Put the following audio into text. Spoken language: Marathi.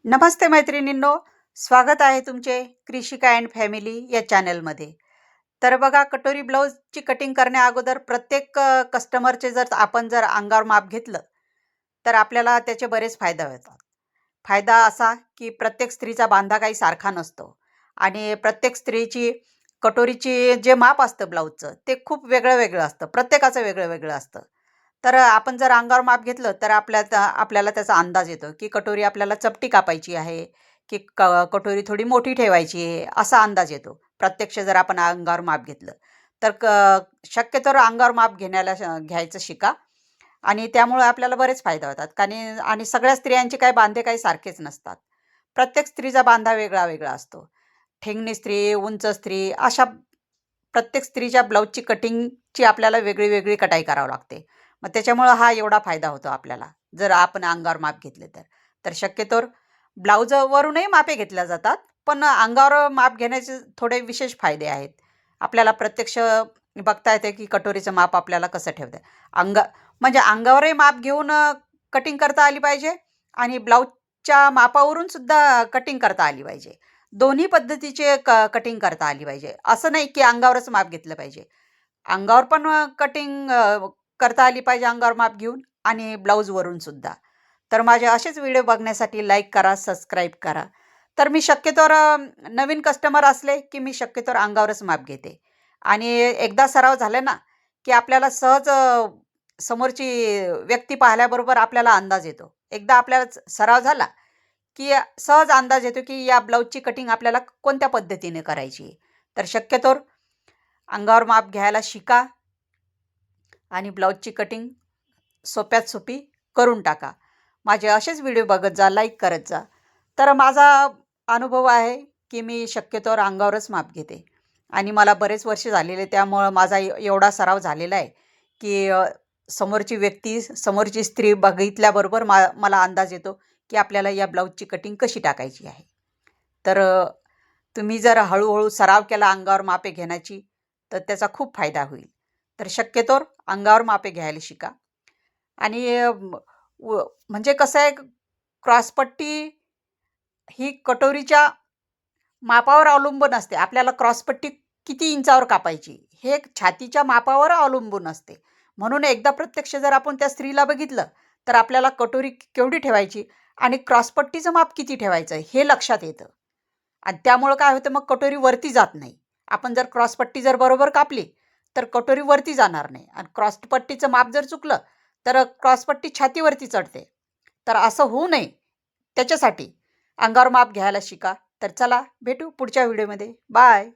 नमस्ते मैत्रिणींनो, स्वागत आहे तुमचे कृषिका अँड फॅमिली या चॅनलमध्ये. तर बघा, कटोरी ब्लाऊजची कटिंग करण्या अगोदर प्रत्येक कस्टमरचे जर आपण अंगावर माप घेतलं, तर आपल्याला त्याचे बरेच फायदा होतात. फायदा असा की प्रत्येक स्त्रीचा बांधा काही सारखा नसतो आणि प्रत्येक स्त्रीची कटोरीची जे माप असतं ब्लाऊजचं ते खूप वेगळं वेगळं असतं. प्रत्येकाचं वेगळं वेगळं असतं. तर आपण जर अंगावर माप घेतलं तर आपल्याला त्याचा अंदाज येतो की कटोरी आपल्याला चपटी कापायची आहे की कटोरी थोडी मोठी ठेवायची आहे, असा अंदाज येतो. प्रत्यक्ष जर आपण अंगावर माप घेतलं तर शक्यतो अंगावर माप घ्यायचं शिका. आणि त्यामुळे आपल्याला बरेच फायदा होतात. आणि सगळ्या स्त्रियांचे काही बांधे काही सारखेच नसतात. प्रत्येक स्त्रीचा बांधा वेगळा वेगळा असतो. ठेंगणी स्त्री, उंच स्त्री, अशा प्रत्येक स्त्रीच्या ब्लाऊजची कटिंगची आपल्याला वेगळी वेगळी कटाई करावी लागते. मग त्याच्यामुळं हा एवढा फायदा होतो आपल्याला, जर आपण अंगावर माप घेतले तर. तर शक्यतोवर ब्लाऊजवरूनही मापे घेतल्या जातात, पण अंगावर माप घेण्याचे थोडे विशेष फायदे आहेत. आपल्याला प्रत्यक्ष बघता येते की कटोरीचं माप आपल्याला कसं ठेवतं. अंगा म्हणजे अंगावरही माप घेऊन कटिंग करता आली पाहिजे आणि ब्लाऊजच्या मापावरून सुद्धा कटिंग करता आली पाहिजे. दोन्ही पद्धतीचे कटिंग करता आली पाहिजे. असं नाही की अंगावरच माप घेतलं पाहिजे. अंगावर पण कटिंग करता आली पाहिजे अंगावर माप घेऊन आणि ब्लाऊजवरून सुद्धा. तर माझे असेच व्हिडिओ बघण्यासाठी लाईक करा, सबस्क्राईब करा. तर मी शक्यतोवर नवीन कस्टमर असले की मी शक्यतोवर अंगावरच माप घेते. आणि एकदा सराव झाला ना, की आपल्याला सहज समोरची व्यक्ती पाहिल्याबरोबर आपल्याला अंदाज येतो. एकदा आपल्याला सराव झाला, की सहज अंदाज येतो की या ब्लाऊजची कटिंग आपल्याला कोणत्या पद्धतीने करायची आहे. तर शक्यतोवर अंगावर माप घ्यायला शिका आणि ब्लाऊजची कटिंग सोप्यात सोपी करून टाका. माझे असेच व्हिडिओ बघत जा, लाईक करत जा. तर माझा अनुभव आहे की मी शक्यतोवर अंगावरच माप घेते आणि मला बरेच वर्ष झालेले, त्यामुळं माझा एवढा सराव झालेला आहे की समोरची व्यक्ती, समोरची स्त्री बघितल्याबरोबर मला अंदाज येतो की आपल्याला या ब्लाऊजची कटिंग कशी टाकायची आहे. तर तुम्ही जर हळूहळू सराव केला अंगावर मापे घेण्याची, तर त्याचा खूप फायदा होईल. तर शक्यतोवर अंगावर मापे घ्यायला शिका. आणि म्हणजे कसं आहे, क्रॉसपट्टी ही कटोरीच्या मापावर अवलंबून असते. आपल्याला क्रॉसपट्टी किती इंचावर कापायची हे छातीच्या मापावर अवलंबून असते. म्हणून एकदा प्रत्यक्ष जर आपण त्या स्त्रीला बघितलं, तर आपल्याला कटोरी केवढी ठेवायची आणि क्रॉसपट्टीचं माप किती ठेवायचं हे लक्षात येतं. आणि त्यामुळं काय होतं, मग कटोरी वरती जात नाही. आपण जर क्रॉसपट्टी जर बरोबर कापली तर कटोरी वरती जाणार नाही आणि क्रॉसपट्टीचं माप जर चुकलं तर क्रॉसपट्टी छातीवरती चढते. तर असं होऊ नये त्याच्यासाठी अंगावर माप घ्यायला शिका. तर चला भेटू पुढच्या व्हिडिओमध्ये. बाय.